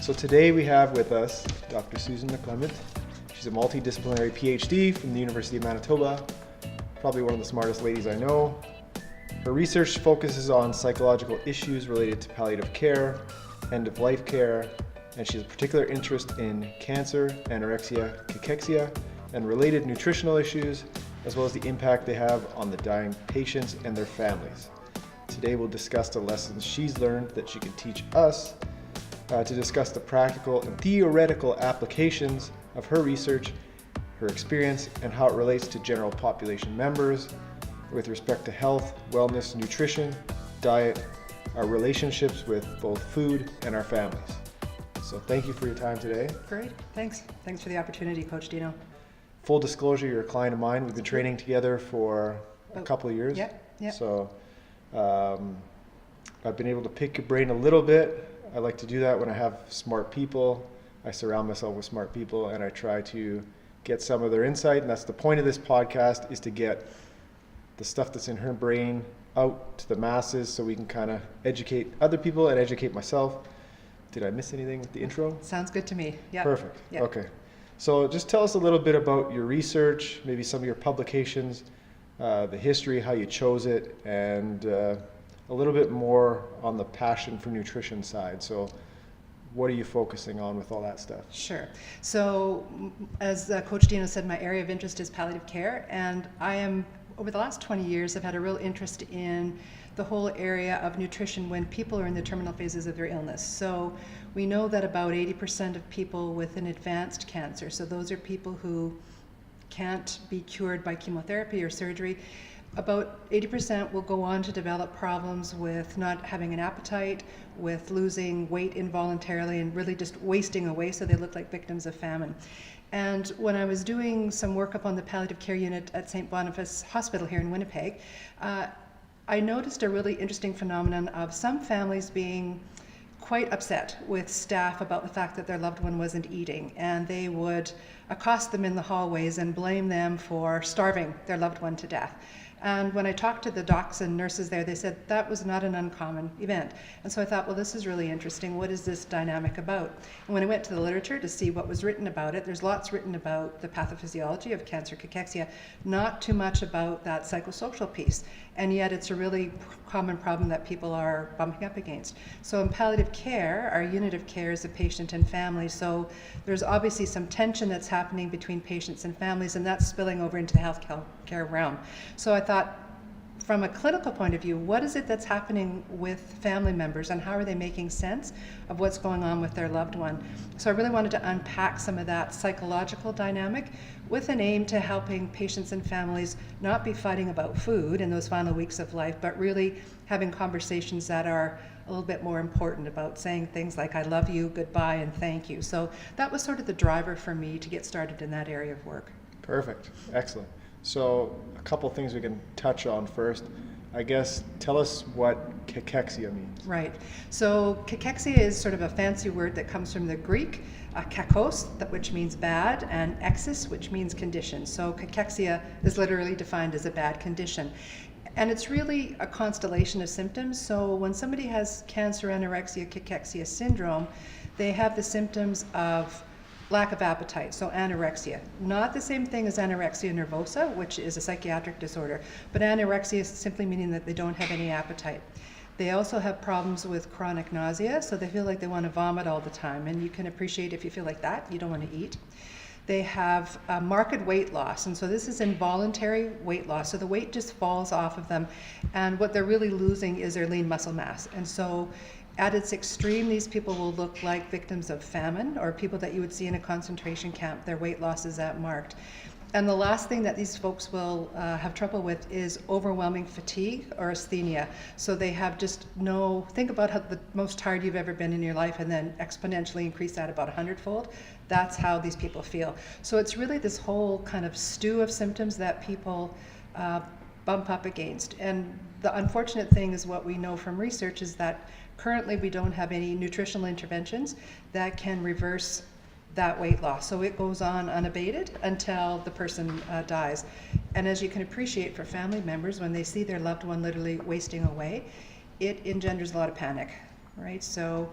So today we have with us Dr. Susan McClement. She's a multidisciplinary PhD from the University of Manitoba, probably one of the smartest ladies I know. Her research focuses on psychological issues related to palliative care, end-of-life care, and she has a particular interest in cancer, anorexia, cachexia, and related nutritional issues, as well as the impact they have on the dying patients and their families. Today we'll discuss the lessons she's learned that she can teach us to discuss the practical and theoretical applications of her research, her experience, and how it relates to general population members with respect to health, wellness, nutrition, diet, our relationships with both food and our families. So thank you for your time today. Great, thanks. Thanks for the opportunity, Coach Dino. Full disclosure, you're a client of mine. We've been training together for a couple of years. Yeah. So I've been able to pick your brain a little bit. I like to do that when I have smart people. I surround myself with smart people and I try to get some of their insight. And that's the point of this podcast, is to get the stuff that's in her brain out to the masses so we can kind of educate other people and educate myself. Did I miss anything with the intro? Sounds good to me. Yeah. Perfect. Yep. Okay. So just tell us a little bit about your research, maybe some of your publications, the history, how you chose it, and a little bit more on the passion for nutrition side. So what are you focusing on with all that stuff? Sure. So as Coach Dino said, my area of interest is palliative care, and I am, over the last 20 years, I've had a real interest in the whole area of nutrition when people are in the terminal phases of their illness. So we know that about 80% of people with an advanced cancer, so those are people who can't be cured by chemotherapy or surgery, about 80% will go on to develop problems with not having an appetite, with losing weight involuntarily, and really just wasting away, so they look like victims of famine. And when I was doing some work up on the palliative care unit at St. Boniface Hospital here in Winnipeg, I noticed a really interesting phenomenon of some families being quite upset with staff about the fact that their loved one wasn't eating, and they would accost them in the hallways and blame them for starving their loved one to death. And when I talked to the docs and nurses there, they said that was not an uncommon event. And so I thought, well, this is really interesting. What is this dynamic about? And when I went to the literature to see what was written about it, there's lots written about the pathophysiology of cancer cachexia, not too much about that psychosocial piece. And yet it's a really common problem that people are bumping up against. So in palliative care, our unit of care is a patient and family. So there's obviously some tension that's happening between patients and families, and that's spilling over into the healthcare realm. So I thought, from a clinical point of view, what is it that's happening with family members, and how are they making sense of what's going on with their loved one? So I really wanted to unpack some of that psychological dynamic with an aim to helping patients and families not be fighting about food in those final weeks of life, but really having conversations that are a little bit more important, about saying things like, I love you, goodbye, and thank you. So that was sort of the driver for me to get started in that area of work. Perfect. Excellent. So a couple things we can touch on first. I guess tell us what cachexia means. Right. So cachexia is sort of a fancy word that comes from the Greek, kakos, which means bad, and exis, which means condition. So cachexia is literally defined as a bad condition. And it's really a constellation of symptoms. So when somebody has cancer, anorexia, cachexia syndrome, they have the symptoms of lack of appetite, so anorexia. Not the same thing as anorexia nervosa, which is a psychiatric disorder, but anorexia is simply meaning that they don't have any appetite. They also have problems with chronic nausea, so they feel like they want to vomit all the time, and you can appreciate if you feel like that, you don't want to eat. They have marked weight loss, and so this is involuntary weight loss, so the weight just falls off of them, and what they're really losing is their lean muscle mass. And so at its extreme, these people will look like victims of famine, or people that you would see in a concentration camp. Their weight loss is that marked. And the last thing that these folks will have trouble with is overwhelming fatigue or asthenia. So they have just think about how the most tired you've ever been in your life, and then exponentially increase that about 100-fold. That's how these people feel. So it's really this whole kind of stew of symptoms that people bump up against. And the unfortunate thing is, what we know from research is that currently we don't have any nutritional interventions that can reverse that weight loss. So it goes on unabated until the person dies. And as you can appreciate, for family members, when they see their loved one literally wasting away, it engenders a lot of panic, right? So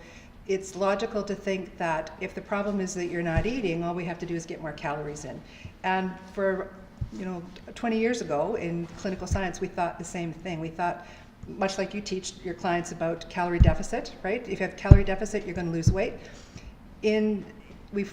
it's logical to think that if the problem is that you're not eating, all we have to do is get more calories in. And for 20 years ago in clinical science, we thought the same thing. We thought, much like you teach your clients about calorie deficit, right? If you have calorie deficit, you're going to lose weight. We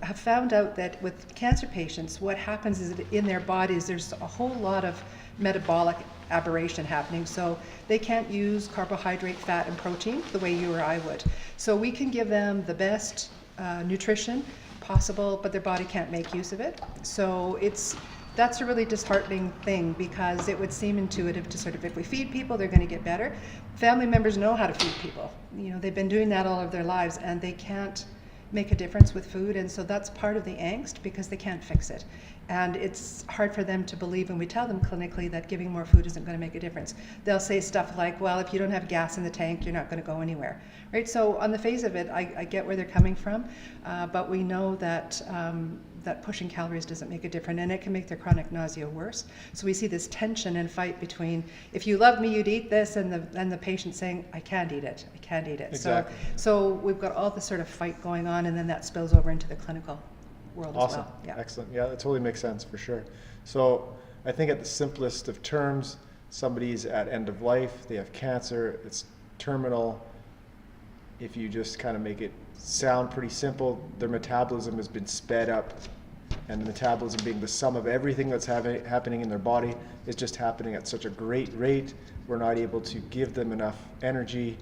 have found out that with cancer patients, what happens is that in their bodies, there's a whole lot of metabolic aberration happening. So they can't use carbohydrate, fat, and protein the way you or I would. So we can give them the best nutrition possible, but their body can't make use of it. So that's a really disheartening thing, because it would seem intuitive to sort of, if we feed people, they're going to get better. Family members know how to feed people. They've been doing that all of their lives, and they can't make a difference with food, and so that's part of the angst, because they can't fix it. And it's hard for them to believe when we tell them clinically that giving more food isn't going to make a difference. They'll say stuff like, well, if you don't have gas in the tank, you're not going to go anywhere, right? So on the face of it, I get where they're coming from, but we know that that pushing calories doesn't make a difference, and it can make their chronic nausea worse. So we see this tension and fight between, if you loved me, you'd eat this, and the patient saying, I can't eat it, I can't eat it. Exactly. So we've got all this sort of fight going on, and then that spills over into the clinical world Awesome. as well. Yeah. Excellent. Yeah, that totally makes sense for sure. So I think at the simplest of terms, somebody's at end of life, they have cancer, it's terminal. If you just kind of make it sound pretty simple, their metabolism has been sped up, and the metabolism being the sum of everything that's happening in their body is just happening at such a great rate. We're not able to give them enough energy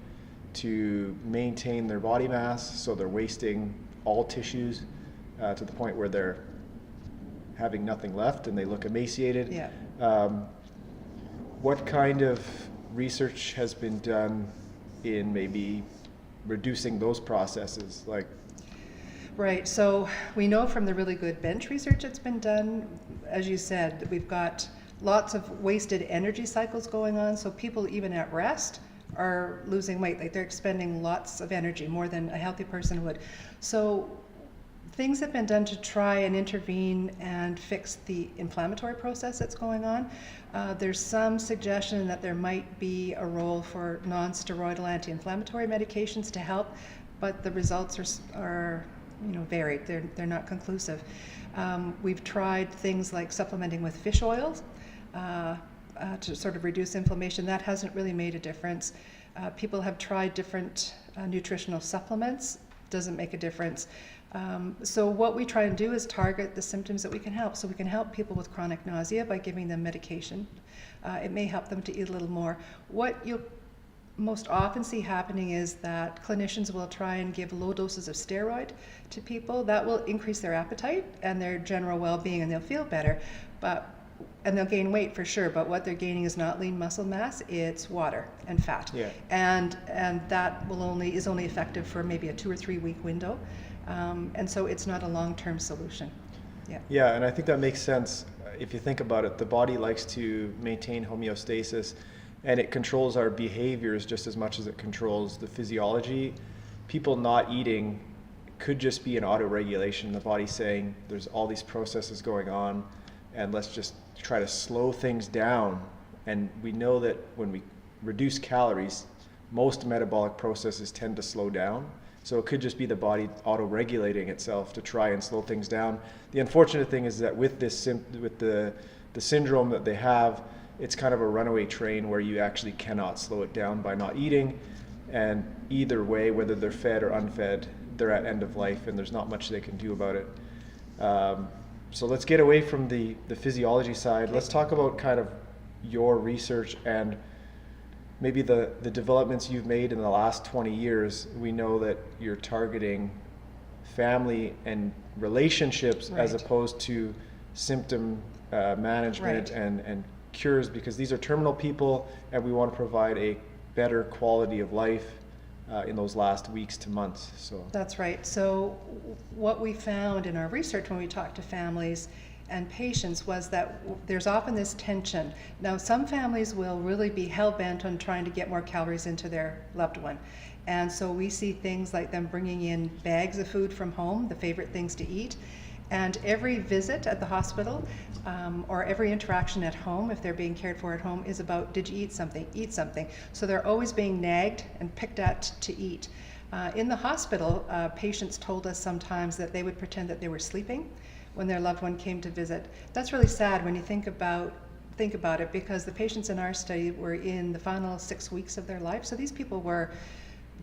to maintain their body mass, so they're wasting all tissues to the point where they're having nothing left and they look emaciated. Yeah. What kind of research has been done in maybe reducing those processes? Right, so we know from the really good bench research that's been done, as you said, that we've got lots of wasted energy cycles going on, so people even at rest are losing weight, like they're expending lots of energy, more than a healthy person would. So things have been done to try and intervene and fix the inflammatory process that's going on. There's some suggestion that there might be a role for non-steroidal anti-inflammatory medications to help, but the results are varied. They're not conclusive. We've tried things like supplementing with fish oils to sort of reduce inflammation. That hasn't really made a difference. People have tried different nutritional supplements. Doesn't make a difference. So what we try and do is target the symptoms that we can help. So we can help people with chronic nausea by giving them medication. It may help them to eat a little more. What you'll most often see happening is that clinicians will try and give low doses of steroid to people. That will increase their appetite and their general well-being, and they'll feel better, and they'll gain weight for sure, but what they're gaining is not lean muscle mass, it's water and fat. Yeah. And that is only effective for maybe a 2 or 3 week window. And so it's not a long-term solution. Yeah. Yeah, and I think that makes sense. If you think about it, the body likes to maintain homeostasis, and it controls our behaviors just as much as it controls the physiology. People not eating could just be an auto-regulation. The body saying there's all these processes going on, and let's just try to slow things down. And we know that when we reduce calories, most metabolic processes tend to slow down. So it could just be the body auto-regulating itself to try and slow things down. The unfortunate thing is that with the syndrome that they have, it's kind of a runaway train where you actually cannot slow it down by not eating. And either way, whether they're fed or unfed, they're at end of life, and there's not much they can do about it. So let's get away from the physiology side. Let's talk about kind of your research and maybe the developments you've made in the last 20 years. We know that you're targeting family and relationships, right, as opposed to symptom management, right, and cures, because these are terminal people, and we want to provide a better quality of life in those last weeks to months. So that's right. So what we found in our research when we talked to families and patients was that there's often this tension. Now, some families will really be hell-bent on trying to get more calories into their loved one. And so we see things like them bringing in bags of food from home, the favorite things to eat. And every visit at the hospital or every interaction at home, if they're being cared for at home, is about, did you eat something? Eat something. So they're always being nagged and picked at to eat. In the hospital, patients told us sometimes that they would pretend that they were sleeping when their loved one came to visit. That's really sad when you think about it, because the patients in our study were in the final 6 weeks of their life. So these people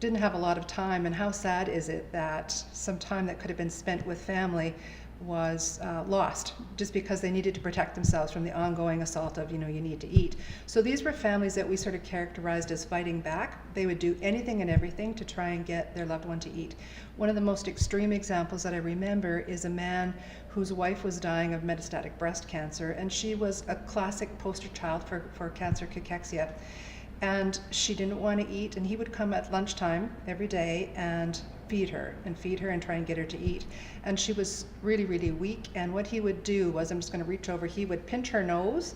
didn't have a lot of time, and how sad is it that some time that could have been spent with family was lost just because they needed to protect themselves from the ongoing assault of, you need to eat. So these were families that we sort of characterized as fighting back. They would do anything and everything to try and get their loved one to eat. One of the most extreme examples that I remember is a man whose wife was dying of metastatic breast cancer, and she was a classic poster child for cancer, Cachexia. And she didn't want to eat, and he would come at lunchtime every day and feed her and try and get her to eat. And she was really, really weak, and what he would do was, I'm just going to reach over, he would pinch her nose,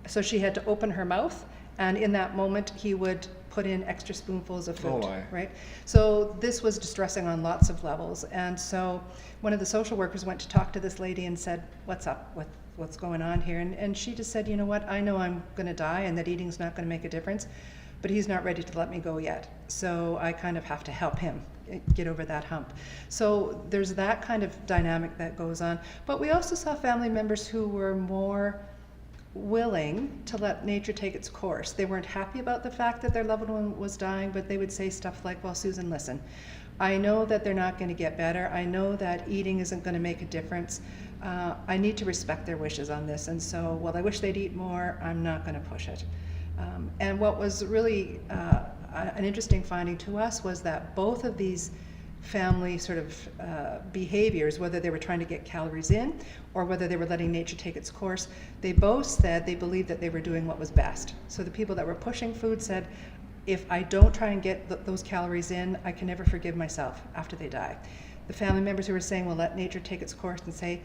so she had to open her mouth, and in that moment he would put in extra spoonfuls of food, right? So this was distressing on lots of levels. And so one of the social workers went to talk to this lady and said, what's up with what's going on here? And she just said, you know what, I know I'm going to die and that eating's not going to make a difference, but he's not ready to let me go yet. So I kind of have to help him get over that hump. So there's that kind of dynamic that goes on. But we also saw family members who were more willing to let nature take its course. They weren't happy about the fact that their loved one was dying, but they would say stuff like, well, Susan, listen, I know that they're not going to get better. I know that eating isn't going to make a difference. I need to respect their wishes on this. And so, while I wish they'd eat more, I'm not going to push it. And what was really an interesting finding to us was that both of these family sort of behaviors, whether they were trying to get calories in or whether they were letting nature take its course, they both said they believed that they were doing what was best. So the people that were pushing food said, if I don't try and get those calories in, I can never forgive myself after they die. The family members who were saying, well, let nature take its course and say,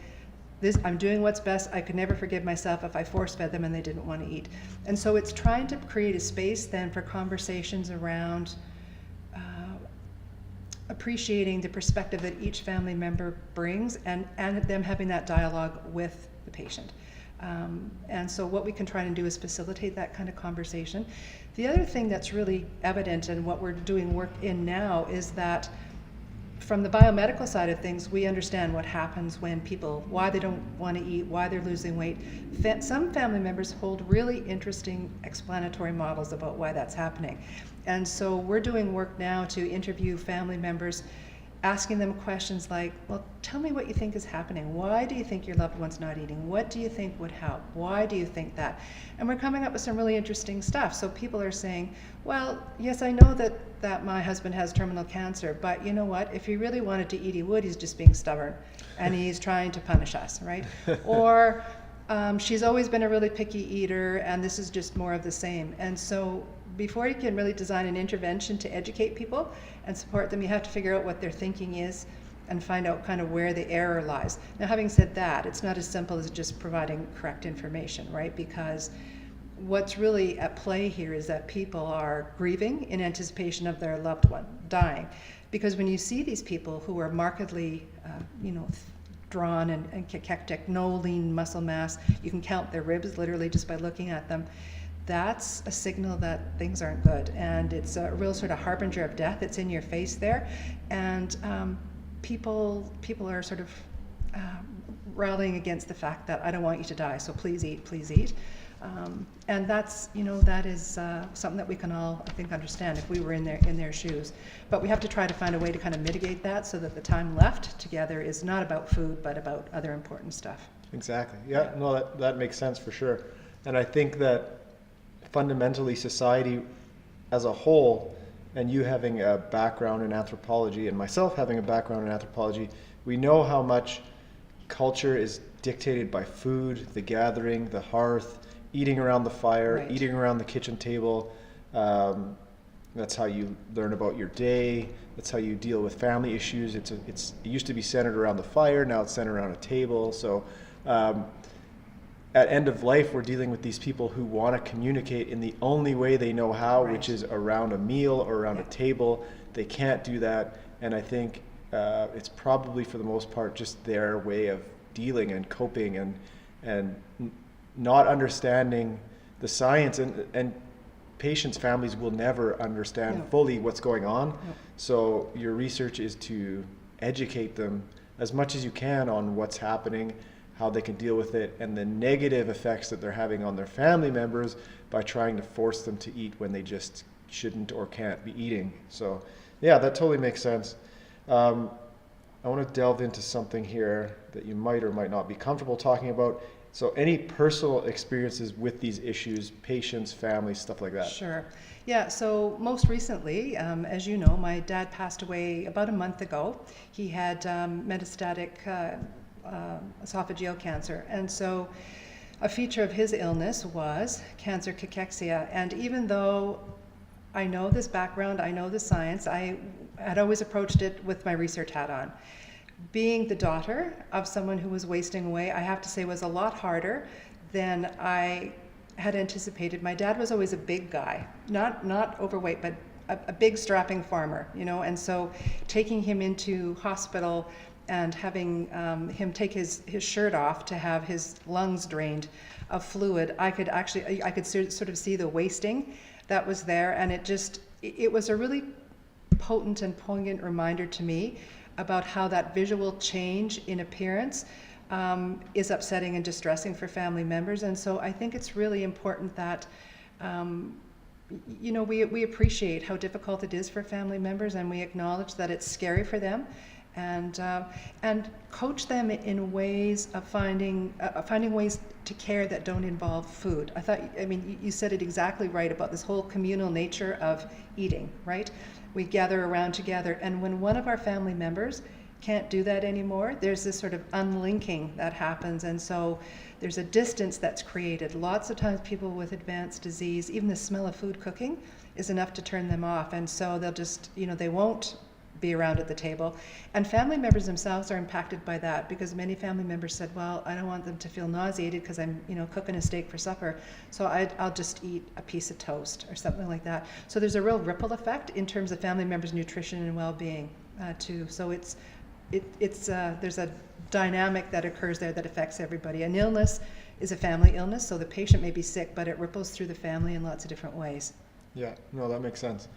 I'm doing what's best, I could never forgive myself if I force-fed them and they didn't want to eat. And so it's trying to create a space then for conversations around appreciating the perspective that each family member brings, and them having that dialogue with the patient. And so what we can try and do is facilitate that kind of conversation. The other thing that's really evident and what we're doing work in now is that from the biomedical side of things, we understand what happens when people, why they don't want to eat, why they're losing weight. Some family members hold really interesting explanatory models about why that's happening. And so we're doing work now to interview family members, asking them questions like, well, tell me what you think is happening. Why do you think your loved one's not eating? What do you think would help? Why do you think that? And we're coming up with some really interesting stuff. So people are saying, well, yes, I know that my husband has terminal cancer, but you know what? If he really wanted to eat, he would. He's just being stubborn, and he's trying to punish us, right? Or she's always been a really picky eater, and this is just more of the same. And so before you can really design an intervention to educate people and support them, you have to figure out what their thinking is and find out kind of where the error lies. Now, having said that, it's not as simple as just providing correct information, right? Because what's really at play here is that people are grieving in anticipation of their loved one dying. Because when you see these people who are markedly, drawn and cachectic, no lean muscle mass, you can count their ribs literally just by looking at them. That's a signal that things aren't good, and it's a real sort of harbinger of death. It's in your face there, and people are sort of rallying against the fact that I don't want you to die, so please eat, please eat. And that's, that is something that we can all, I think, understand if we were in their shoes. But we have to try to find a way to kind of mitigate that so that the time left together is not about food, but about other important stuff. Exactly. Yeah, no, that makes sense for sure. And I think that fundamentally society as a whole, and you having a background in anthropology and myself having a background in anthropology, we know how much culture is dictated by food, the gathering, the hearth, eating around the fire, right. Eating around the kitchen table. That's how you learn about your day. That's how you deal with family issues. It used to be centered around the fire, now it's centered around a table. So at end of life, we're dealing with these people who want to communicate in the only way they know how, right. Which is around a meal or around a table. They can't do that, and I think it's probably for the most part just their way of dealing and coping and not understanding the science. And patients' families will never understand No. fully what's going on. No. So your research is to educate them as much as you can on what's happening, how they can deal with it, and the negative effects that they're having on their family members by trying to force them to eat when they just shouldn't or can't be eating. So yeah, that totally makes sense. I want to delve into something here that you might or might not be comfortable talking about. So any personal experiences with these issues, patients, families, stuff like that? Sure. Yeah, so most recently, as you know, my dad passed away about a month ago. He had metastatic esophageal cancer. And so a feature of his illness was cancer cachexia. And even though I know this background, I know the science, I had always approached it with my research hat on. Being the daughter of someone who was wasting away, I have to say was a lot harder than I had anticipated. My dad was always a big guy, not overweight, but a big strapping farmer, you know, and so taking him into hospital and having him take his shirt off to have his lungs drained of fluid, I could sort of see the wasting that was there, and it was a really potent and poignant reminder to me about how that visual change in appearance is upsetting and distressing for family members. And so I think it's really important that we appreciate how difficult it is for family members, and we acknowledge that it's scary for them, and coach them in ways of finding ways to care that don't involve food. You said it exactly right about this whole communal nature of eating, right? We gather around together, and when one of our family members can't do that anymore, there's this sort of unlinking that happens, and so there's a distance that's created. Lots of times people with advanced disease, even the smell of food cooking is enough to turn them off, and so they'll just, they won't be around at the table. And family members themselves are impacted by that, because many family members said, well, I don't want them to feel nauseated because I'm cooking a steak for supper, so I'll just eat a piece of toast or something like that. So there's a real ripple effect in terms of family members' nutrition and well-being too. So there's a dynamic that occurs there that affects everybody. An illness is a family illness, so the patient may be sick, but it ripples through the family in lots of different ways. Yeah, no, that makes sense.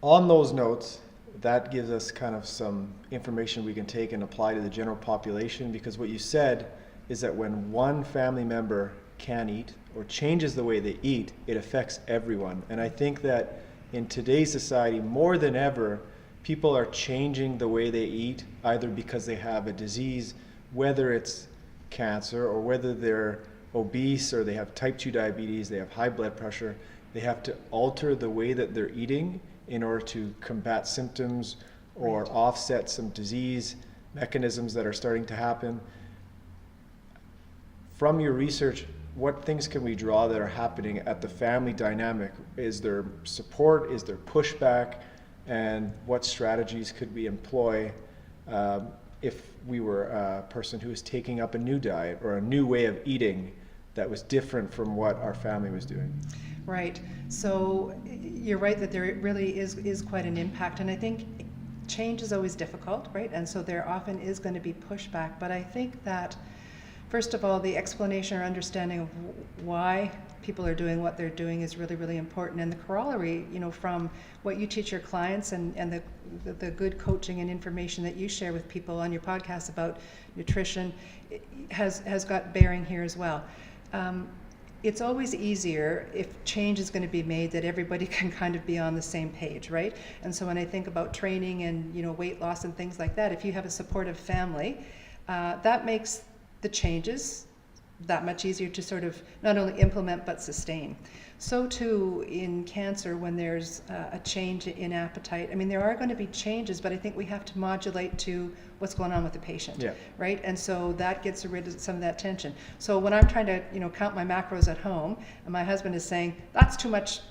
On those notes, that gives us kind of some information we can take and apply to the general population, because what you said is that when one family member can eat or changes the way they eat, it affects everyone. And I think that in today's society, more than ever, people are changing the way they eat, either because they have a disease, whether it's cancer or whether they're obese or they have type 2 diabetes, they have high blood pressure. They have to alter the way that they're eating in order to combat symptoms or offset some disease mechanisms that are starting to happen. From your research, what things can we draw that are happening at the family dynamic? Is there support? Is there pushback? And what strategies could we employ if we were a person who was taking up a new diet or a new way of eating that was different from what our family was doing? Right. So you're right that there really is quite an impact, and I think change is always difficult, right? And so there often is going to be pushback, but I think that first of all, the explanation or understanding of why people are doing what they're doing is really, really important. And the corollary, from what you teach your clients and the good coaching and information that you share with people on your podcast about nutrition has got bearing here as well. It's always easier if change is going to be made that everybody can kind of be on the same page, right? And so when I think about training and weight loss and things like that, if you have a supportive family, that makes the changes that much easier to sort of not only implement but sustain. So too in cancer, when there's a change in appetite, there are going to be changes, but I think we have to modulate to what's going on with the patient, right? And so that gets rid of some of that tension. So when I'm trying to count my macros at home, and my husband is saying that's too much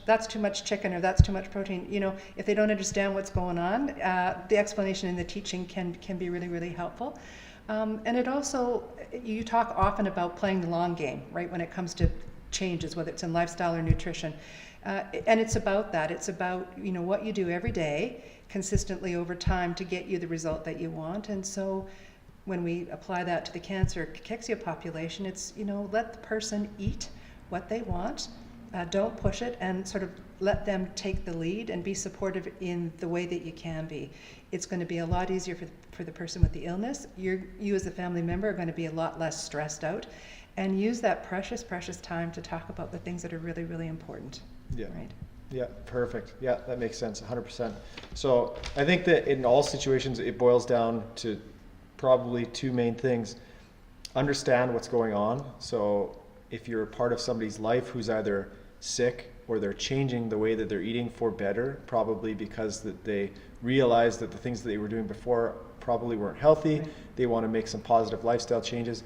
chicken or that's too much protein, if they don't understand what's going on, the explanation and the teaching can be really, really helpful. And it also, you talk often about playing the long game, right, when it comes to changes, whether it's in lifestyle or nutrition. And it's about that. It's about, what you do every day consistently over time to get you the result that you want. And so when we apply that to the cancer cachexia population, it's, let the person eat what they want. Don't push it, and sort of let them take the lead and be supportive in the way that you can be. It's going to be a lot easier for the person with the illness. You as a family member are going to be a lot less stressed out, and use that precious, precious time to talk about the things that are really, really important. Yeah. Right? Yeah, perfect. Yeah, that makes sense, 100%. So I think that in all situations, it boils down to probably two main things. Understand what's going on. So if you're a part of somebody's life who's either sick or they're changing the way that they're eating for better, probably because that they realize that the things that they were doing before probably weren't healthy. Right. They want to make some positive lifestyle changes.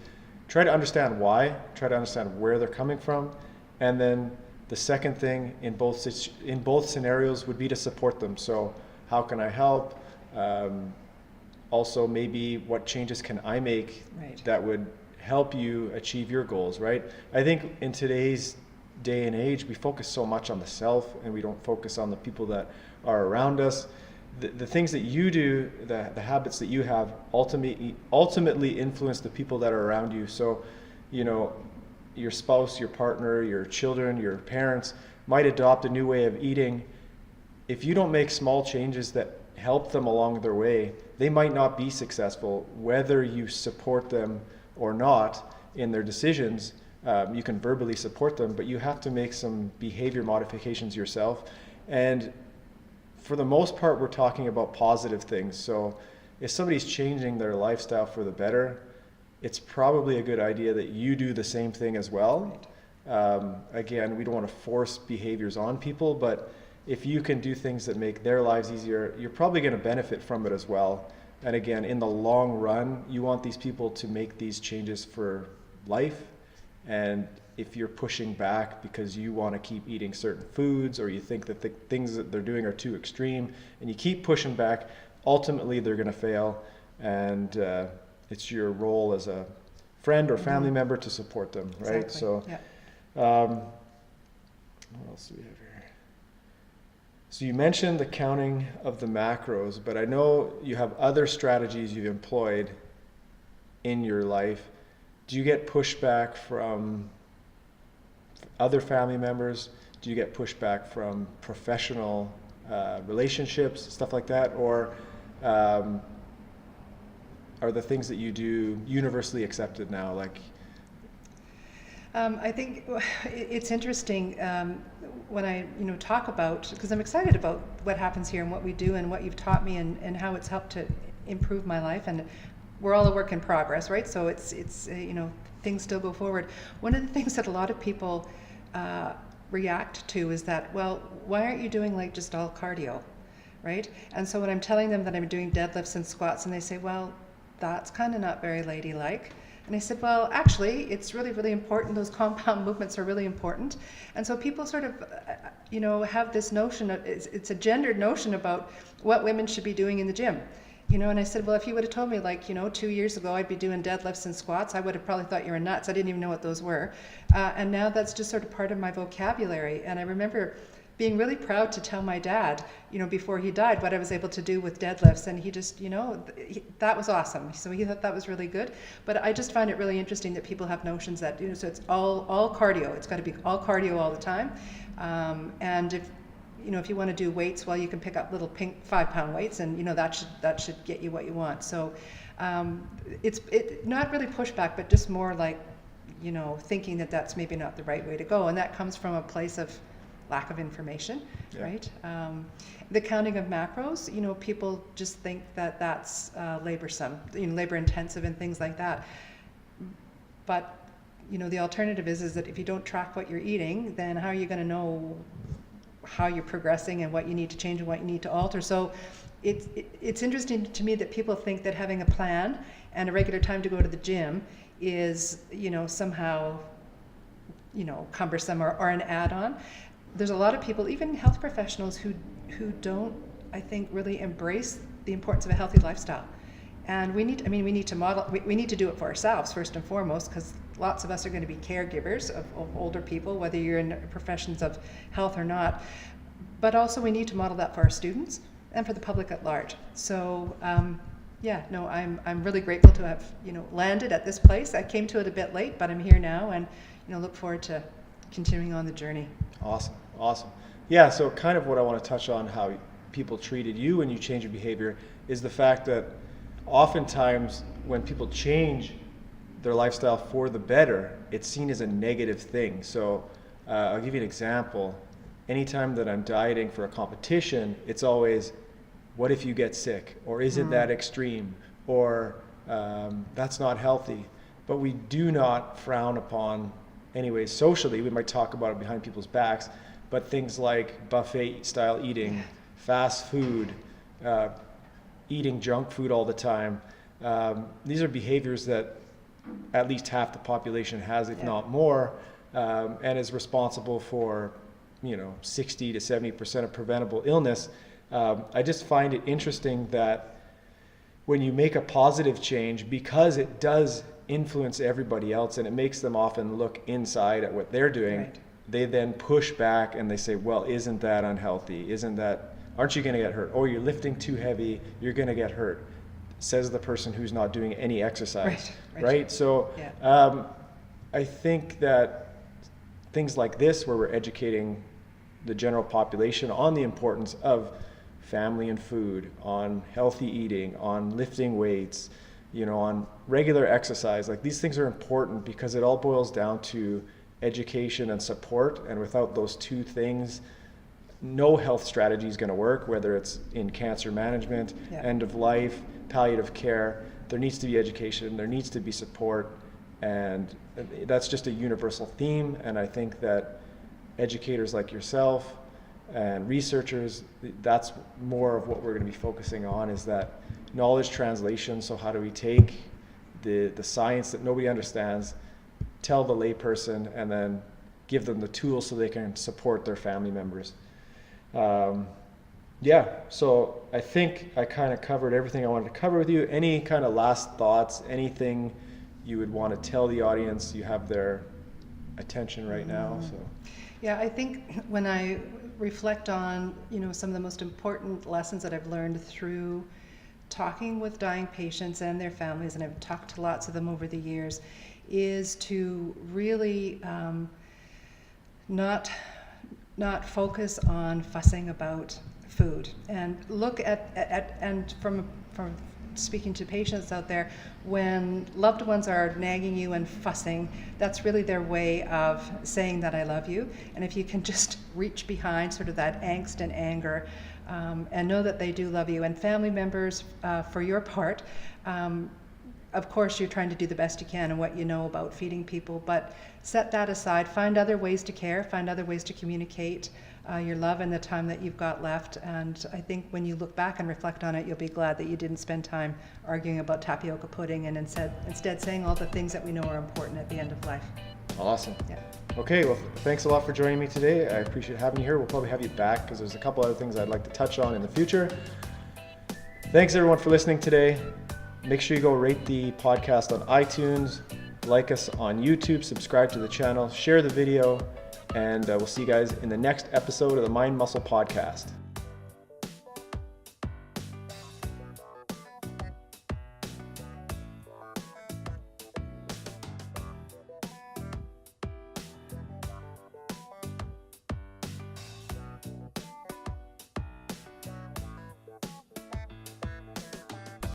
Try to understand why, try to understand where they're coming from. And then the second thing in both scenarios would be to support them. So how can I help? Also, maybe what changes can I make Right. that would help you achieve your goals, right? I think in today's day and age, we focus so much on the self and we don't focus on the people that are around us. The things that you do, the habits that you have ultimately influence the people that are around you. So, you know, your spouse, your partner, your children, your parents might adopt a new way of eating. If you don't make small changes that help them along their way, they might not be successful, whether you support them or not in their decisions. You can verbally support them, but you have to make some behavior modifications yourself. And for the most part, we're talking about positive things. So if somebody's changing their lifestyle for the better, it's probably a good idea that you do the same thing as well. Again, we don't want to force behaviors on people, but if you can do things that make their lives easier, you're probably going to benefit from it as well. And again, in the long run, you want these people to make these changes for life. And if you're pushing back because you want to keep eating certain foods, or you think that the things that they're doing are too extreme, and you keep pushing back, ultimately they're going to fail. And it's your role as a friend or family member to support them, right? Exactly. So, yeah. What else do we have here? So you mentioned the counting of the macros, but I know you have other strategies you've employed in your life. Do you get pushback from other family members? Do you get pushback from professional relationships, stuff like that? Or are the things that you do universally accepted now? Like, I think it's interesting when I talk about, because I'm excited about what happens here and what we do and what you've taught me and how it's helped to improve my life. And we're all a work in progress, right? So it's things still go forward. One of the things that a lot of people react to is that, well, why aren't you doing like just all cardio, right? And so when I'm telling them that I'm doing deadlifts and squats, and they say, well, that's kind of not very ladylike. And I said, well, actually, it's really, really important. Those compound movements are really important. And so people sort of, have this notion of, it's a gendered notion about what women should be doing in the gym. And I said, well, if you would have told me 2 years ago I'd be doing deadlifts and squats, I would have probably thought you were nuts. I didn't even know what those were. And now that's just sort of part of my vocabulary. And I remember being really proud to tell my dad, before he died, what I was able to do with deadlifts. And he just, that was awesome. So he thought that was really good. But I just find it really interesting that people have notions that, so it's all cardio. It's got to be all cardio all the time. And if you want to do weights, well, you can pick up little pink 5-pound weights, and that should get you what you want. So it's not really pushback, but just more like thinking that that's maybe not the right way to go, and that comes from a place of lack of information, yeah. Right? The counting of macros, people just think that that's laborsome, labor intensive and things like that. But the alternative is that if you don't track what you're eating, then how are you going to know how you're progressing and what you need to change and what you need to alter? So it's interesting to me that people think that having a plan and a regular time to go to the gym is somehow cumbersome or an add-on. There's a lot of people, even health professionals, who don't, I think, really embrace the importance of a healthy lifestyle. And we need to model, we need to do it for ourselves first and foremost, because lots of us are going to be caregivers of older people, whether you're in professions of health or not. But also we need to model that for our students and for the public at large. So I'm really grateful to have landed at this place. I came to it a bit late, but I'm here now, and look forward to continuing on the journey. Awesome. Yeah, so kind of what I want to touch on, how people treated you when you change your behavior, is the fact that oftentimes when people change their lifestyle for the better, it's seen as a negative thing. So I'll give you an example. Anytime that I'm dieting for a competition, it's always, what if you get sick? Or is it that extreme? Or that's not healthy. But we do not frown upon, anyways, socially, we might talk about it behind people's backs, but things like buffet style eating, fast food, eating junk food all the time. These are behaviors that at least half the population has, if not more, and is responsible for 60 to 70% of preventable illness. I just find it interesting that when you make a positive change, because it does influence everybody else and it makes them often look inside at what they're doing, they then push back and they say, well, isn't that unhealthy? Aren't you going to get hurt? Oh, you're lifting too heavy, you're going to get hurt, says the person who's not doing any exercise, right? So I think that things like this, where we're educating the general population on the importance of family and food, on healthy eating, on lifting weights, on regular exercise, like these things are important because it all boils down to education and support. And without those two things, no health strategy is going to work, whether it's in cancer management, end of life, palliative care. There needs to be education, there needs to be support, and that's just a universal theme. And I think that educators like yourself and researchers, that's more of what we're going to be focusing on, is that knowledge translation. So how do we take the science that nobody understands, tell the layperson, and then give them the tools so they can support their family members. So I think I kind of covered everything I wanted to cover with you. Any kind of last thoughts, anything you would want to tell the audience? You have their attention right now. So yeah, I think when I reflect on some of the most important lessons that I've learned through talking with dying patients and their families, and I've talked to lots of them over the years, is to really not focus on fussing about food, and look at and from speaking to patients out there, when loved ones are nagging you and fussing, that's really their way of saying that I love you. And if you can just reach behind sort of that angst and anger, and know that they do love you. And family members, for your part, of course you're trying to do the best you can and what you know about feeding people, but set that aside, find other ways to care, find other ways to communicate your love in the time that you've got left. And I think when you look back and reflect on it, you'll be glad that you didn't spend time arguing about tapioca pudding, and instead saying all the things that we know are important at the end of life. Awesome. Okay, well, thanks a lot for joining me today. I appreciate having you here. We'll probably have you back because there's a couple other things I'd like to touch on in the future. Thanks everyone for listening today. Make sure you go rate the podcast on iTunes, like us on YouTube, subscribe to the channel, share the video, and we'll see you guys in the next episode of the Mind Muscle Podcast.